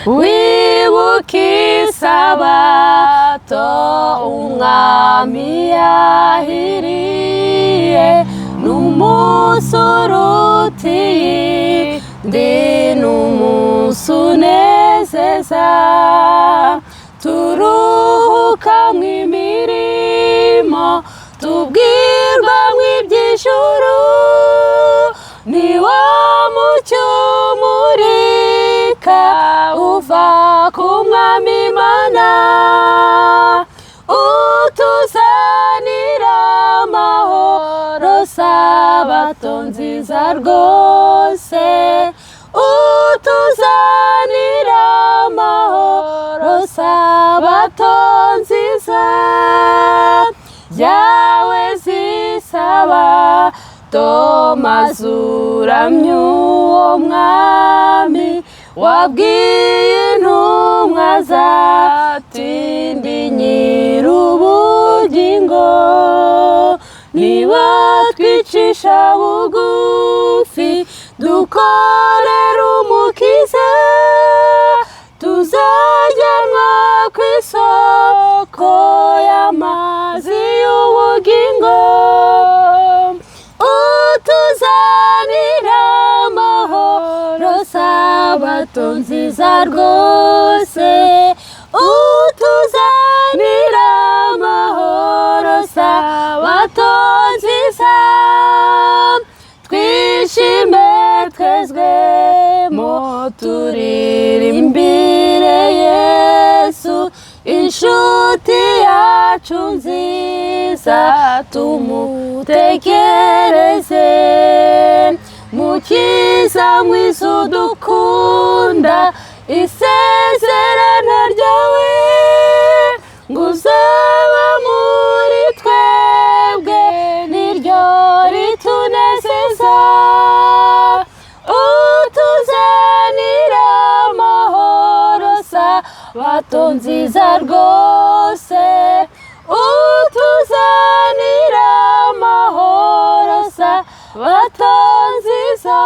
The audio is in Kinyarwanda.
wibuke isabato umwami yahiriye n'umunsi urutiye ndi n'umunsi unezeza turuhuka mw'imirimo tubwirwa mw'iby'ijuru ni wa mucyo umurika uva ku mwami Imana utuzanira amahoro sabato nziza rwose utuzanira amahoro sabato nziza yawe zisaba mazuramye uwo mwami wabwiye intumwa zati ndi nyir'ubugingo niba twicisha bugufi dukorera umukiza tuzajyanwa ku isoko y'amazi y'ubugingo utuzanira amahoro sabato nziza rwose utuzanira amahoro sabato nziza twishime twezwemo turirimbire Yesu inshuti yacu nziza tumutekereze mukiza mwiza udukunda isezerano ryawe ngo uzaba muri twebwe niryo ritunezeza utuzanira amahoro sabato nziza rwose utuzanira amahoro sabato nziza